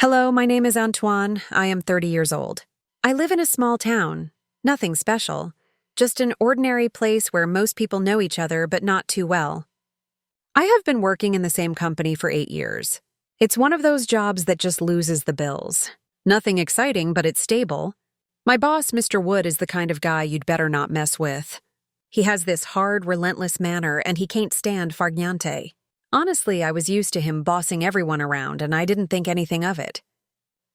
Hello, my name is Antoine. I am 30 years old. I live in a small town. Nothing special. Just an ordinary place where most people know each other, but not too well. I have been working in the same company for 8 years. It's one of those jobs that just loses the bills. Nothing exciting, but it's stable. My boss, Mr. Wood, is the kind of guy you'd better not mess with. He has this hard, relentless manner, and he can't stand farniente. Honestly, I was used to him bossing everyone around, and I didn't think anything of it.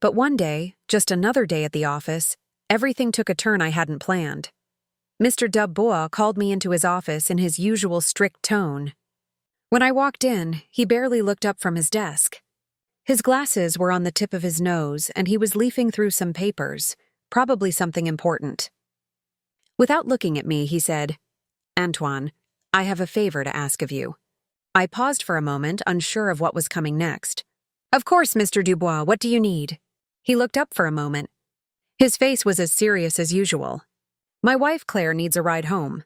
But one day, just another day at the office, everything took a turn I hadn't planned. Mr. Dubois called me into his office in his usual strict tone. When I walked in, he barely looked up from his desk. His glasses were on the tip of his nose, and he was leafing through some papers, probably something important. Without looking at me, he said, "Antoine, I have a favor to ask of you." I paused for a moment, unsure of what was coming next. "Of course, Mr. Dubois, what do you need?" He looked up for a moment. His face was as serious as usual. "My wife, Claire, needs a ride home.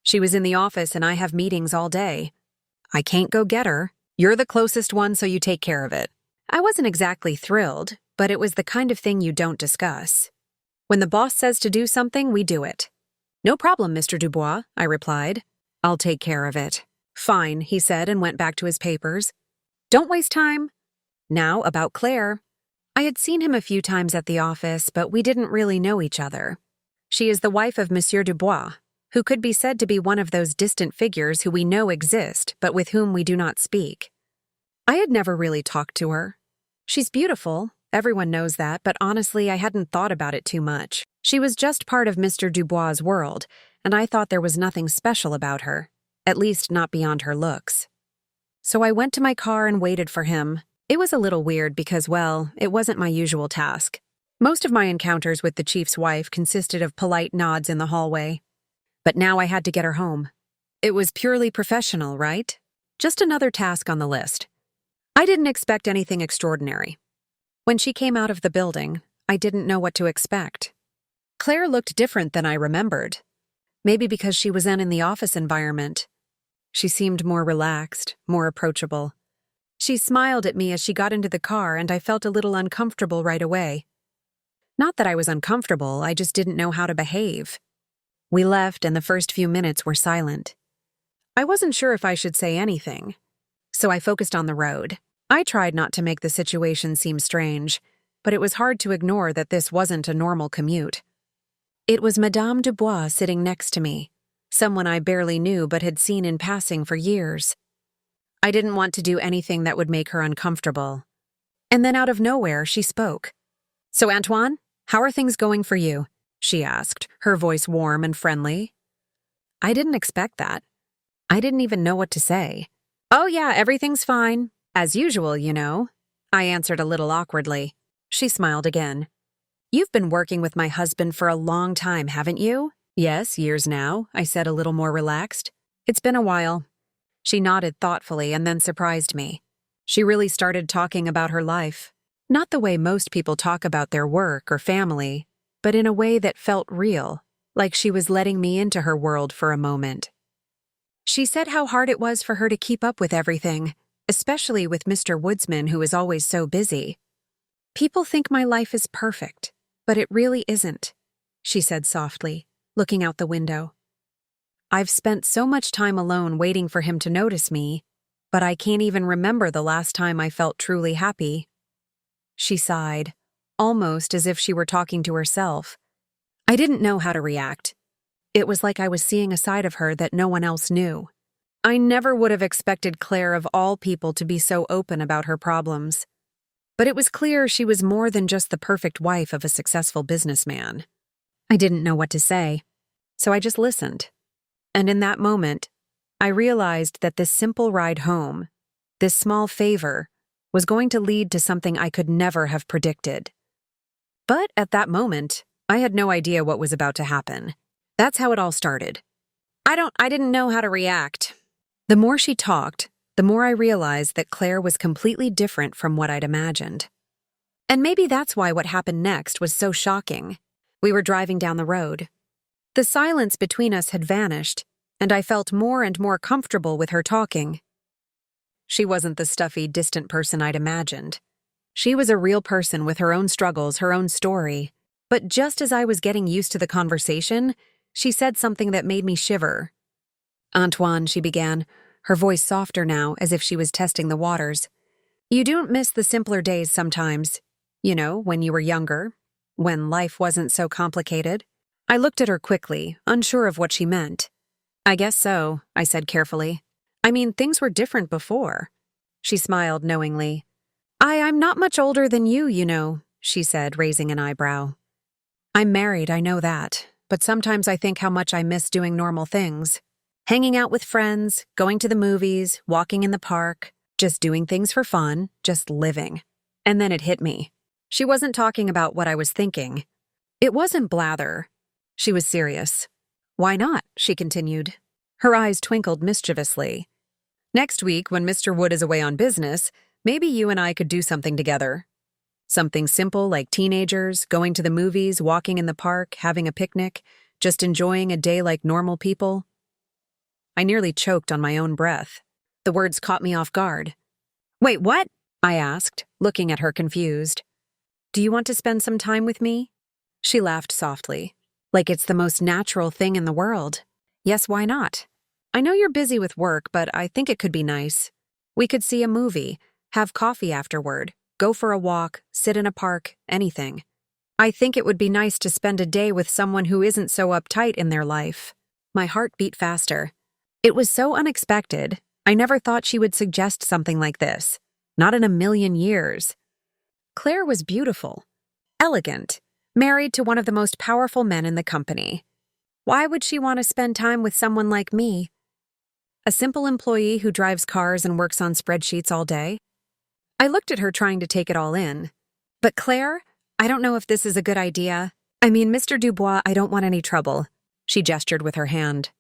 She was in the office and I have meetings all day. I can't go get her. You're the closest one, so you take care of it." I wasn't exactly thrilled, but it was the kind of thing you don't discuss. When the boss says to do something, we do it. "No problem, Mr. Dubois," I replied. "I'll take care of it." "Fine," he said and went back to his papers. "Don't waste time." Now, about Claire. I had seen him a few times at the office, but we didn't really know each other. She is the wife of Monsieur Dubois, who could be said to be one of those distant figures who we know exist, but with whom we do not speak. I had never really talked to her. She's beautiful, everyone knows that, but honestly, I hadn't thought about it too much. She was just part of Mr. Dubois' world, and I thought there was nothing special about her. At least not beyond her looks. So I went to my car and waited for him. It was a little weird because, well, it wasn't my usual task. Most of my encounters with the chief's wife consisted of polite nods in the hallway. But now I had to get her home. It was purely professional, right? Just another task on the list. I didn't expect anything extraordinary. When she came out of the building, I didn't know what to expect. Claire looked different than I remembered. Maybe because she was in the office environment. She seemed more relaxed, more approachable. She smiled at me as she got into the car, and I felt a little uncomfortable right away. Not that I was uncomfortable, I just didn't know how to behave. We left, and the first few minutes were silent. I wasn't sure if I should say anything, so I focused on the road. I tried not to make the situation seem strange, but it was hard to ignore that this wasn't a normal commute. It was Madame Dubois sitting next to me, someone I barely knew but had seen in passing for years. I didn't want to do anything that would make her uncomfortable. And then out of nowhere, she spoke. "So, Antoine, how are things going for you?" she asked, her voice warm and friendly. I didn't expect that. I didn't even know what to say. "Oh yeah, everything's fine. As usual, you know," I answered a little awkwardly. She smiled again. "You've been working with my husband for a long time, haven't you?" "Yes, years now," I said a little more relaxed. "It's been a while." She nodded thoughtfully and then surprised me. She really started talking about her life. Not the way most people talk about their work or family, but in a way that felt real, like she was letting me into her world for a moment. She said how hard it was for her to keep up with everything, especially with Mr. Woodsman, who is always so busy. "People think my life is perfect, but it really isn't," she said softly, looking out the window. "I've spent so much time alone waiting for him to notice me, but I can't even remember the last time I felt truly happy." She sighed, almost as if she were talking to herself. I didn't know how to react. It was like I was seeing a side of her that no one else knew. I never would have expected Claire of all people to be so open about her problems. But it was clear she was more than just the perfect wife of a successful businessman. I didn't know what to say, so I just listened. And in that moment, I realized that this simple ride home, this small favor, was going to lead to something I could never have predicted. But at that moment, I had no idea what was about to happen. That's how it all started. I didn't know how to react. The more she talked, the more I realized that Claire was completely different from what I'd imagined. And maybe that's why what happened next was so shocking. We were driving down the road. The silence between us had vanished, and I felt more and more comfortable with her talking. She wasn't the stuffy, distant person I'd imagined. She was a real person with her own struggles, her own story. But just as I was getting used to the conversation, she said something that made me shiver. "Antoine," she began, her voice softer now, as if she was testing the waters. "You don't miss the simpler days sometimes. You know, when you were younger, when life wasn't so complicated." I looked at her quickly, unsure of what she meant. "I guess so," I said carefully. "I mean, things were different before." She smiled knowingly. I'm not much older than you know," she said, raising an eyebrow. "I'm married, I know that, but sometimes I think how much I miss doing normal things. Hanging out with friends, going to the movies, walking in the park, just doing things for fun, just living." And then it hit me. She wasn't talking about what I was thinking. It wasn't blather. She was serious. "Why not?" she continued. Her eyes twinkled mischievously. "Next week, when Mr. Wood is away on business, maybe you and I could do something together. Something simple like teenagers, going to the movies, walking in the park, having a picnic, just enjoying a day like normal people." I nearly choked on my own breath. The words caught me off guard. "Wait, what?" I asked, looking at her confused. "Do you want to spend some time with me?" She laughed softly, like it's the most natural thing in the world. "Yes, why not? I know you're busy with work, but I think it could be nice. We could see a movie, have coffee afterward, go for a walk, sit in a park, anything. I think it would be nice to spend a day with someone who isn't so uptight in their life." My heart beat faster. It was so unexpected. I never thought she would suggest something like this. Not in a million years. Claire was beautiful, elegant, married to one of the most powerful men in the company. Why would she want to spend time with someone like me? A simple employee who drives cars and works on spreadsheets all day? I looked at her trying to take it all in. "But Claire, I don't know if this is a good idea. I mean, Mr. Dubois, I don't want any trouble." She gestured with her hand.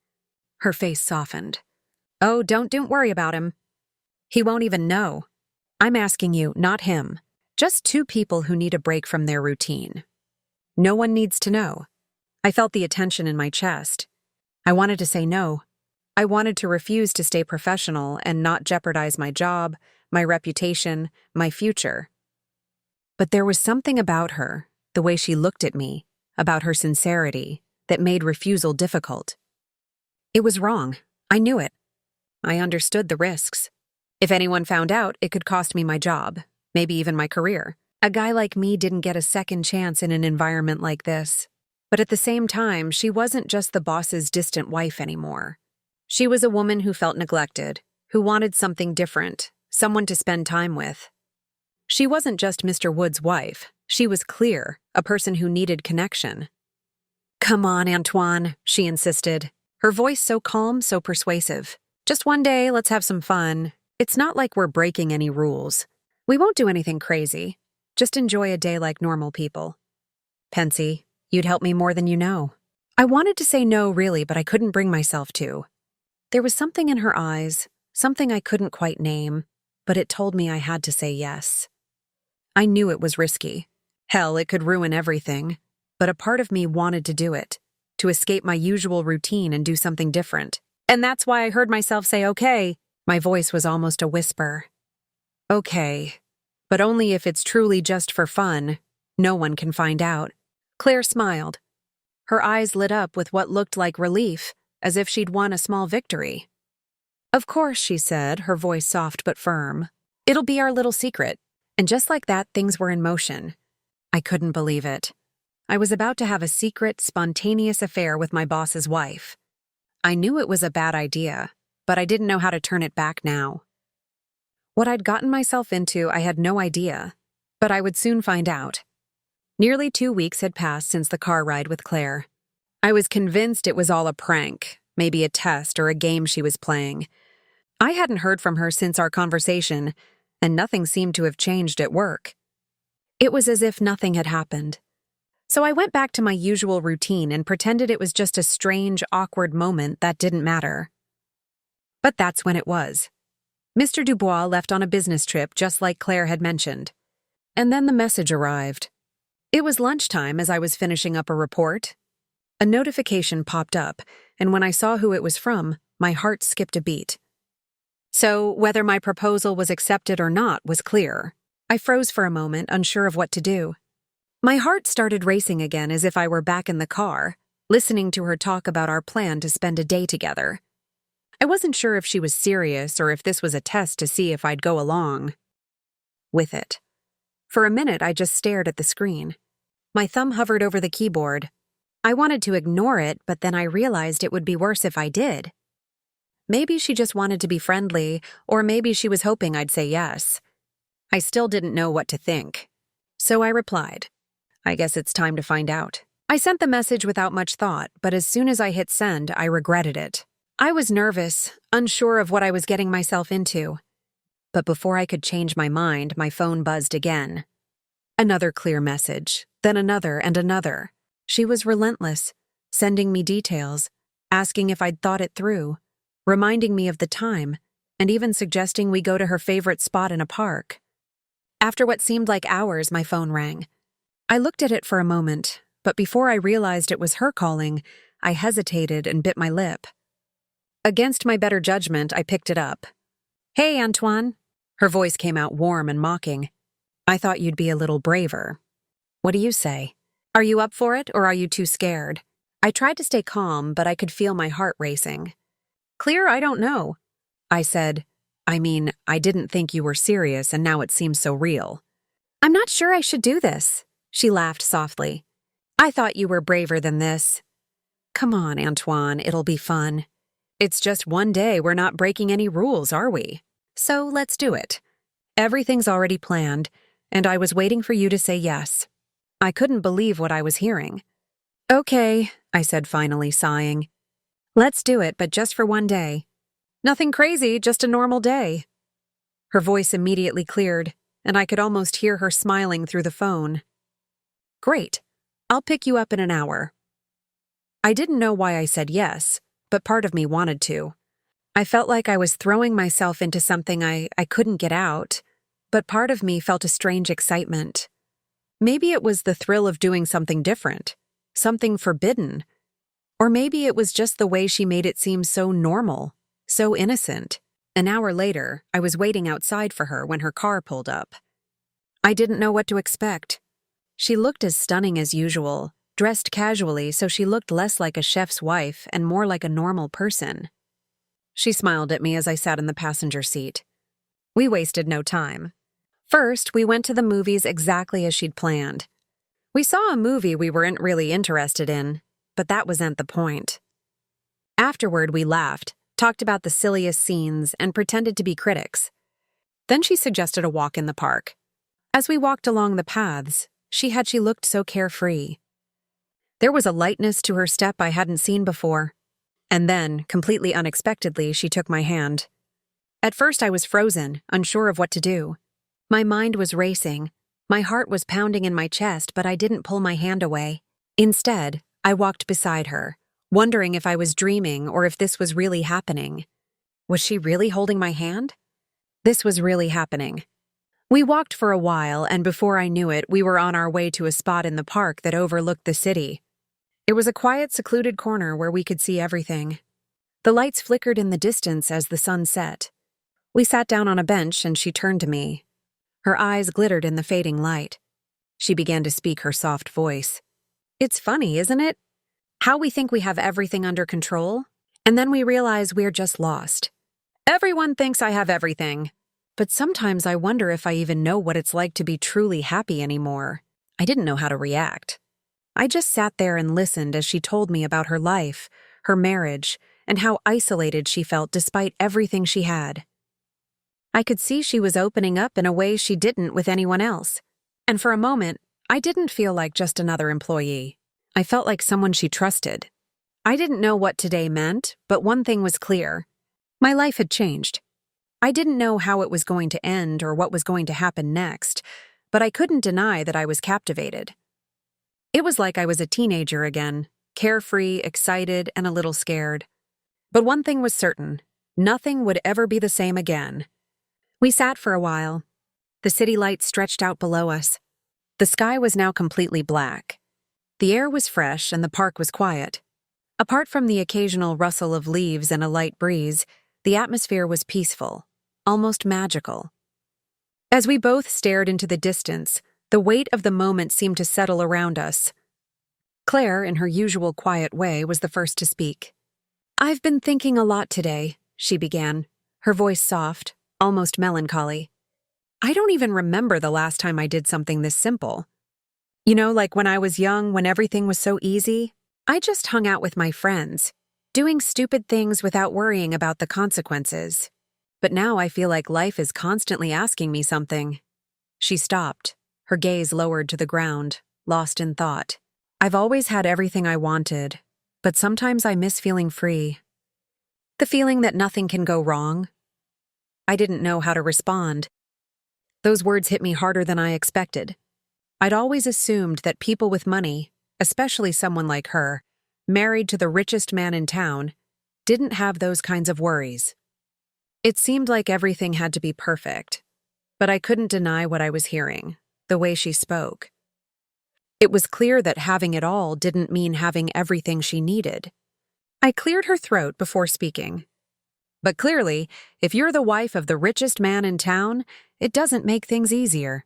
Her face softened. "Oh, don't worry about him. He won't even know. I'm asking you, not him. Just two people who need a break from their routine. No one needs to know." I felt the tension in my chest. I wanted to say no. I wanted to refuse to stay professional and not jeopardize my job, my reputation, my future. But there was something about her, the way she looked at me, about her sincerity, that made refusal difficult. It was wrong. I knew it. I understood the risks. If anyone found out, it could cost me my job, maybe even my career. A guy like me didn't get a second chance in an environment like this. But at the same time, she wasn't just the boss's distant wife anymore. She was a woman who felt neglected, who wanted something different, someone to spend time with. She wasn't just Mr. Wood's wife. She was Claire, a person who needed connection. "Come on, Antoine," she insisted, her voice so calm, so persuasive. "Just one day, let's have some fun. It's not like we're breaking any rules. We won't do anything crazy. Just enjoy a day like normal people. Pensy, you'd help me more than you know." I wanted to say no, really, but I couldn't bring myself to. There was something in her eyes, something I couldn't quite name, but it told me I had to say yes. I knew it was risky. Hell, it could ruin everything. But a part of me wanted to do it, to escape my usual routine and do something different. And that's why I heard myself say, "Okay." My voice was almost a whisper. "Okay, but only if it's truly just for fun. No one can find out." Claire smiled. Her eyes lit up with what looked like relief, as if she'd won a small victory. "Of course," she said, her voice soft but firm. "It'll be our little secret." And just like that, things were in motion. I couldn't believe it. I was about to have a secret, spontaneous affair with my boss's wife. I knew it was a bad idea, but I didn't know how to turn it back now. What I'd gotten myself into, I had no idea, but I would soon find out. Nearly 2 weeks had passed since the car ride with Claire. I was convinced it was all a prank, maybe a test or a game she was playing. I hadn't heard from her since our conversation, and nothing seemed to have changed at work. It was as if nothing had happened. So I went back to my usual routine and pretended it was just a strange, awkward moment that didn't matter. But that's when it was. Mr. Dubois left on a business trip just like Claire had mentioned. And then the message arrived. It was lunchtime as I was finishing up a report. A notification popped up, and when I saw who it was from, my heart skipped a beat. So whether my proposal was accepted or not was clear. I froze for a moment, unsure of what to do. My heart started racing again as if I were back in the car, listening to her talk about our plan to spend a day together. I wasn't sure if she was serious or if this was a test to see if I'd go along with it. For a minute, I just stared at the screen. My thumb hovered over the keyboard. I wanted to ignore it, but then I realized it would be worse if I did. Maybe she just wanted to be friendly, or maybe she was hoping I'd say yes. I still didn't know what to think. So I replied, "I guess it's time to find out." I sent the message without much thought, but as soon as I hit send, I regretted it. I was nervous, unsure of what I was getting myself into. But before I could change my mind, my phone buzzed again. Another clear message, then another and another. She was relentless, sending me details, asking if I'd thought it through, reminding me of the time, and even suggesting we go to her favorite spot in a park. After what seemed like hours, my phone rang. I looked at it for a moment, but before I realized it was her calling, I hesitated and bit my lip. Against my better judgment, I picked it up. "Hey, Antoine." Her voice came out warm and mocking. "I thought you'd be a little braver. What do you say? Are you up for it, or are you too scared?" I tried to stay calm, but I could feel my heart racing. "Clear, I don't know," I said. I didn't think you were serious, and now it seems so real." "I'm not sure I should do this," she laughed softly. "I thought you were braver than this." "Come on, Antoine, it'll be fun. It's just one day, we're not breaking any rules, are we? So let's do it. Everything's already planned, and I was waiting for you to say yes." I couldn't believe what I was hearing. "Okay," I said finally, sighing. "Let's do it, but just for one day. Nothing crazy, just a normal day." Her voice immediately cleared, and I could almost hear her smiling through the phone. "Great. I'll pick you up in an hour." I didn't know why I said yes, but part of me wanted to. I felt like I was throwing myself into something I couldn't get out, but part of me felt a strange excitement. Maybe it was the thrill of doing something different, something forbidden. Or maybe it was just the way she made it seem so normal, so innocent. An hour later, I was waiting outside for her when her car pulled up. I didn't know what to expect. She looked as stunning as usual, dressed casually so she looked less like a chef's wife and more like a normal person. She smiled at me as I sat in the passenger seat. We wasted no time. First, we went to the movies exactly as she'd planned. We saw a movie we weren't really interested in, but that wasn't the point. Afterward, we laughed, talked about the silliest scenes, and pretended to be critics. Then she suggested a walk in the park. As we walked along the paths, she looked so carefree. There was a lightness to her step I hadn't seen before. And then, completely unexpectedly, she took my hand. At first I was frozen, unsure of what to do. My mind was racing. My heart was pounding in my chest, but I didn't pull my hand away. Instead, I walked beside her, wondering if I was dreaming or if this was really happening. Was she really holding my hand? This was really happening. We walked for a while, and before I knew it, we were on our way to a spot in the park that overlooked the city. It was a quiet, secluded corner where we could see everything. The lights flickered in the distance as the sun set. We sat down on a bench, and she turned to me. Her eyes glittered in the fading light. She began to speak her soft voice. "It's funny, isn't it? How we think we have everything under control, and then we realize we're just lost. Everyone thinks I have everything, but sometimes I wonder if I even know what it's like to be truly happy anymore." I didn't know how to react. I just sat there and listened as she told me about her life, her marriage, and how isolated she felt despite everything she had. I could see she was opening up in a way she didn't with anyone else. And for a moment, I didn't feel like just another employee. I felt like someone she trusted. I didn't know what today meant, but one thing was clear. My life had changed. I didn't know how it was going to end or what was going to happen next, but I couldn't deny that I was captivated. It was like I was a teenager again, carefree, excited, and a little scared. But one thing was certain, nothing would ever be the same again. We sat for a while. The city lights stretched out below us. The sky was now completely black. The air was fresh and the park was quiet. Apart from the occasional rustle of leaves and a light breeze, the atmosphere was peaceful, almost magical. As we both stared into the distance, the weight of the moment seemed to settle around us. Claire, in her usual quiet way, was the first to speak. "I've been thinking a lot today," she began, her voice soft, almost melancholy. "I don't even remember the last time I did something this simple. You know, like when I was young, when everything was so easy, I just hung out with my friends, doing stupid things without worrying about the consequences. But now I feel like life is constantly asking me something." She stopped, her gaze lowered to the ground, lost in thought. "I've always had everything I wanted, but sometimes I miss feeling free. The feeling that nothing can go wrong." I didn't know how to respond. Those words hit me harder than I expected. I'd always assumed that people with money, especially someone like her, married to the richest man in town, didn't have those kinds of worries. It seemed like everything had to be perfect, but I couldn't deny what I was hearing, the way she spoke. It was clear that having it all didn't mean having everything she needed. I cleared her throat before speaking. "But clearly, if you're the wife of the richest man in town, it doesn't make things easier.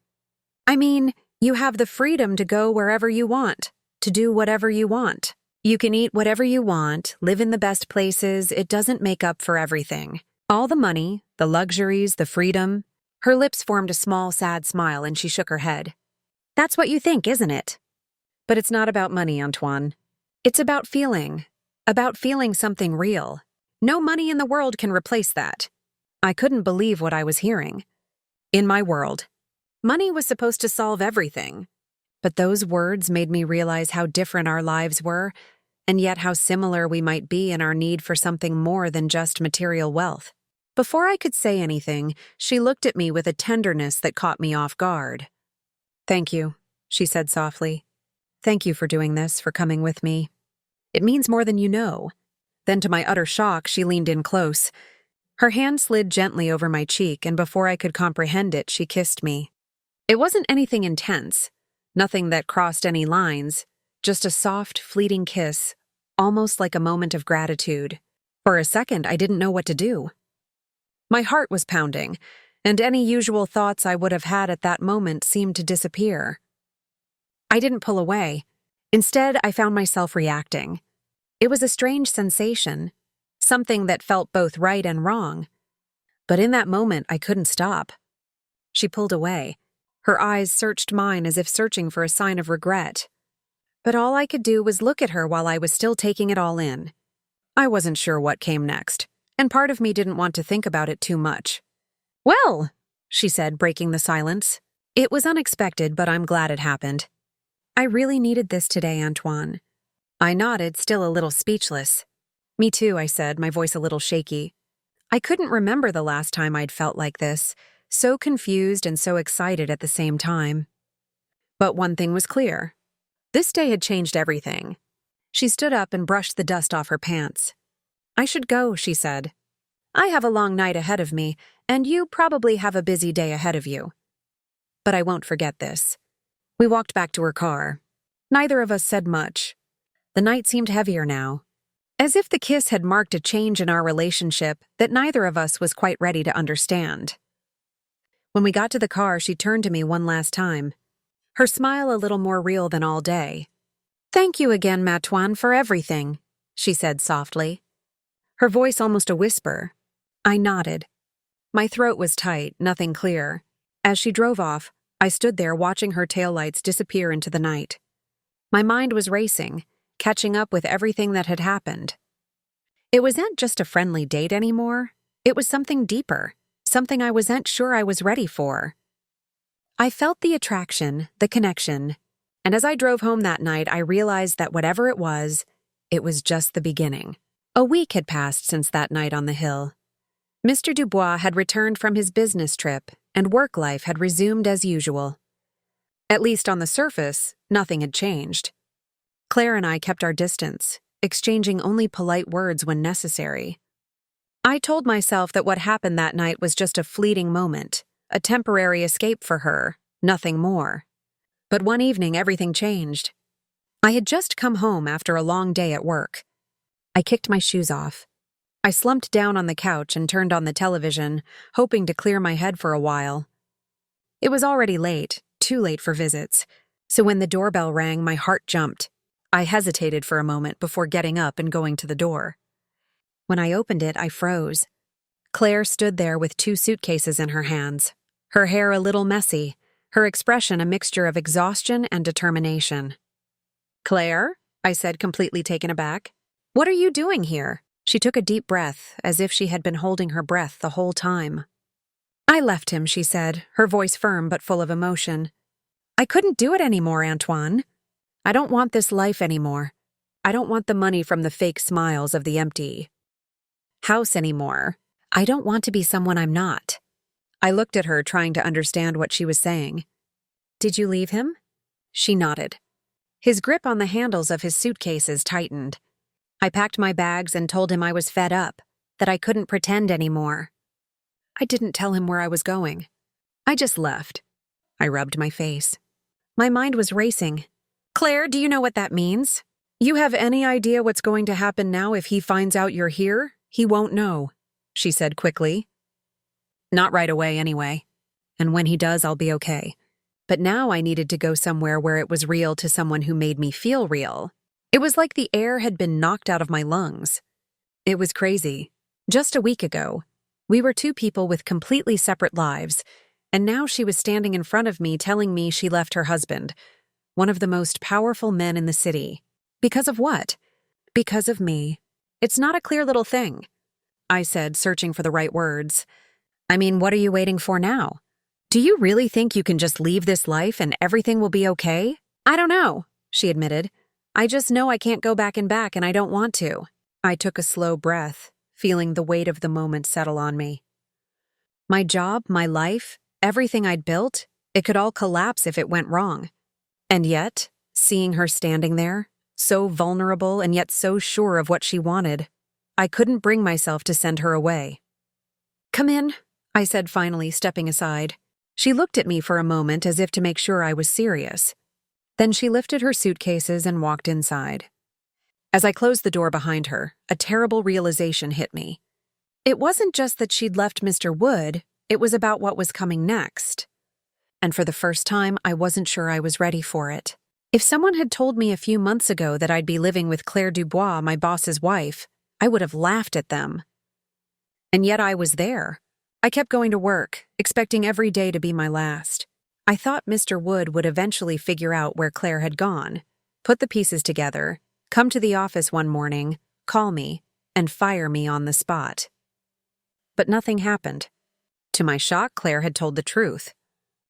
I mean, you have the freedom to go wherever you want, to do whatever you want. You can eat whatever you want, live in the best places. It doesn't make up for everything. All the money, the luxuries, the freedom." Her lips formed a small, sad smile and she shook her head. "That's what you think, isn't it? But it's not about money, Antoine. It's about feeling something real. No money in the world can replace that." I couldn't believe what I was hearing. In my world, money was supposed to solve everything. But those words made me realize how different our lives were, and yet how similar we might be in our need for something more than just material wealth. Before I could say anything, she looked at me with a tenderness that caught me off guard. "Thank you," she said softly. "Thank you for doing this, for coming with me. It means more than you know." Then, to my utter shock, she leaned in close. Her hand slid gently over my cheek, and before I could comprehend it, she kissed me. It wasn't anything intense, nothing that crossed any lines, just a soft, fleeting kiss, almost like a moment of gratitude. For a second, I didn't know what to do. My heart was pounding, and any usual thoughts I would have had at that moment seemed to disappear. I didn't pull away. Instead, I found myself reacting. It was a strange sensation, something that felt both right and wrong. But in that moment, I couldn't stop. She pulled away. Her eyes searched mine as if searching for a sign of regret. But all I could do was look at her while I was still taking it all in. I wasn't sure what came next, and part of me didn't want to think about it too much. "Well," she said, breaking the silence. "It was unexpected, but I'm glad it happened. I really needed this today, Antoine." I nodded, still a little speechless. "Me too," I said, my voice a little shaky. I couldn't remember the last time I'd felt like this, so confused and so excited at the same time. But one thing was clear. This day had changed everything. She stood up and brushed the dust off her pants. "I should go," she said. "I have a long night ahead of me, and you probably have a busy day ahead of you. But I won't forget this." We walked back to her car. Neither of us said much. The night seemed heavier now, as if the kiss had marked a change in our relationship that neither of us was quite ready to understand. When we got to the car, she turned to me one last time, her smile a little more real than all day. "Thank you again, Matoine, for everything," she said softly, her voice almost a whisper. I nodded. My throat was tight, nothing clear. As she drove off, I stood there watching her taillights disappear into the night. My mind was racing, catching up with everything that had happened. It wasn't just a friendly date anymore. It was something deeper, something I wasn't sure I was ready for. I felt the attraction, the connection, and as I drove home that night, I realized that whatever it was just the beginning. A week had passed since that night on the hill. Mr. Dubois had returned from his business trip, and work life had resumed as usual. At least on the surface, nothing had changed. Claire and I kept our distance, exchanging only polite words when necessary. I told myself that what happened that night was just a fleeting moment, a temporary escape for her, nothing more. But one evening, everything changed. I had just come home after a long day at work. I kicked my shoes off. I slumped down on the couch and turned on the television, hoping to clear my head for a while. It was already late, too late for visits, so when the doorbell rang, my heart jumped. I hesitated for a moment before getting up and going to the door. When I opened it, I froze. Claire stood there with 2 suitcases in her hands, her hair a little messy, her expression a mixture of exhaustion and determination. "Claire?" I said, completely taken aback. "What are you doing here?" She took a deep breath, as if she had been holding her breath the whole time. "I left him," she said, her voice firm but full of emotion. "I couldn't do it anymore, Antoine. I don't want this life anymore. I don't want the money from the fake smiles of the empty house anymore. I don't want to be someone I'm not." I looked at her, trying to understand what she was saying. "Did you leave him?" She nodded. His grip on the handles of his suitcases tightened. I packed my bags and told him I was fed up, that I couldn't pretend anymore. I didn't tell him where I was going. I just left. I rubbed my face. My mind was racing. "Claire, do you know what that means? You have any idea what's going to happen now if he finds out you're here? He won't know," she said quickly. "Not right away, anyway. And when he does, I'll be okay. But now I needed to go somewhere where it was real to someone who made me feel real. It was like the air had been knocked out of my lungs. It was crazy. Just a week ago, we were 2 people with completely separate lives, and now she was standing in front of me telling me she left her husband, one of the most powerful men in the city. Because of what? Because of me. It's not a clear little thing," I said, searching for the right words. "I mean, what are you waiting for now? Do you really think you can just leave this life and everything will be okay?" "I don't know," she admitted. "I just know I can't go back and I don't want to." I took a slow breath, feeling the weight of the moment settle on me. My job, my life, everything I'd built, it could all collapse if it went wrong. And yet, seeing her standing there, so vulnerable and yet so sure of what she wanted, I couldn't bring myself to send her away. "Come in," I said finally, stepping aside. She looked at me for a moment as if to make sure I was serious. Then she lifted her suitcases and walked inside. As I closed the door behind her, a terrible realization hit me. It wasn't just that she'd left Mr. Wood, it was about what was coming next. And for the first time, I wasn't sure I was ready for it. If someone had told me a few months ago that I'd be living with Claire Dubois, my boss's wife, I would have laughed at them. And yet I was there. I kept going to work, expecting every day to be my last. I thought Mr. Wood would eventually figure out where Claire had gone, put the pieces together, come to the office one morning, call me, and fire me on the spot. But nothing happened. To my shock, Claire had told the truth.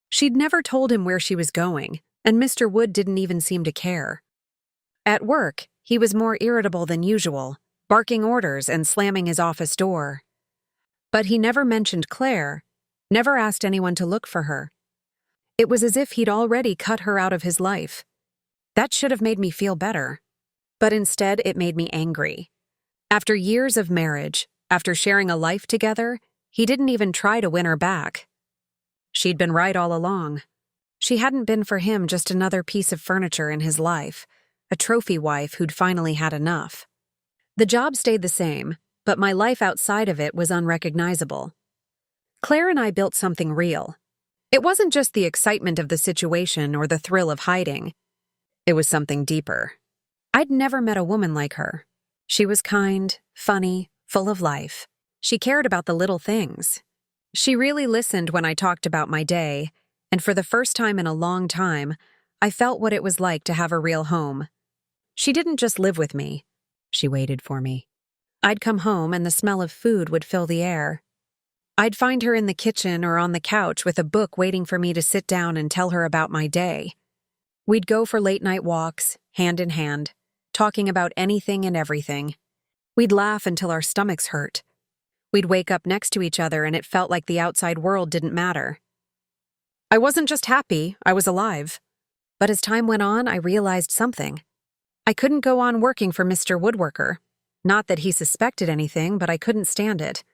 She'd never told him where she was going, and Mr. Wood didn't even seem to care. At work, he was more irritable than usual, barking orders and slamming his office door. But he never mentioned Claire, never asked anyone to look for her. It was as if he'd already cut her out of his life. That should have made me feel better. But instead, it made me angry. After years of marriage, after sharing a life together, he didn't even try to win her back. She'd been right all along. She hadn't been for him just another piece of furniture in his life, a trophy wife who'd finally had enough. The job stayed the same, but my life outside of it was unrecognizable. Claire and I built something real. It wasn't just the excitement of the situation or the thrill of hiding. It was something deeper. I'd never met a woman like her. She was kind, funny, full of life. She cared about the little things. She really listened when I talked about my day, and for the first time in a long time, I felt what it was like to have a real home. She didn't just live with me. She waited for me. I'd come home and the smell of food would fill the air. I'd find her in the kitchen or on the couch with a book waiting for me to sit down and tell her about my day. We'd go for late-night walks, hand in hand, talking about anything and everything. We'd laugh until our stomachs hurt. We'd wake up next to each other and it felt like the outside world didn't matter. I wasn't just happy, I was alive. But as time went on, I realized something. I couldn't go on working for Mr. Woodworker. Not that he suspected anything, but I couldn't stand it.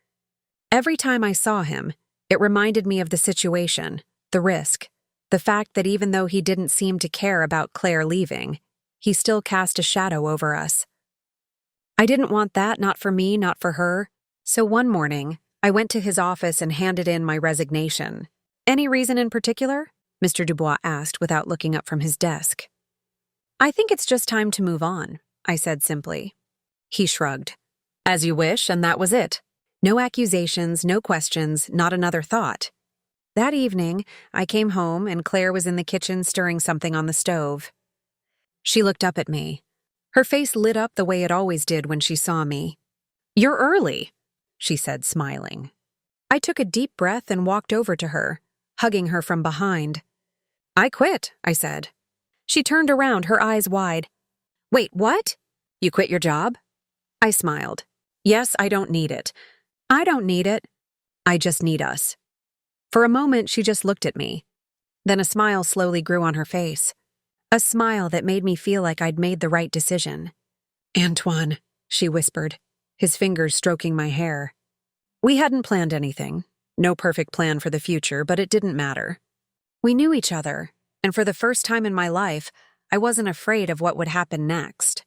Every time I saw him, it reminded me of the situation, the risk, the fact that even though he didn't seem to care about Claire leaving, he still cast a shadow over us. I didn't want that, not for me, not for her. So one morning, I went to his office and handed in my resignation. Any reason in particular? Mr. Dubois asked without looking up from his desk. I think it's just time to move on, I said simply. He shrugged. As you wish, and that was it. No accusations, no questions, not another thought. That evening, I came home and Claire was in the kitchen stirring something on the stove. She looked up at me. Her face lit up the way it always did when she saw me. You're early, she said, smiling. I took a deep breath and walked over to her, hugging her from behind. I quit, I said. She turned around, her eyes wide. Wait, what? You quit your job? I smiled. Yes, I don't need it. I don't need it. I just need us. For a moment, she just looked at me. Then a smile slowly grew on her face. A smile that made me feel like I'd made the right decision. Antoine, she whispered, his fingers stroking my hair. We hadn't planned anything. No perfect plan for the future, but it didn't matter. We knew each other, and for the first time in my life, I wasn't afraid of what would happen next.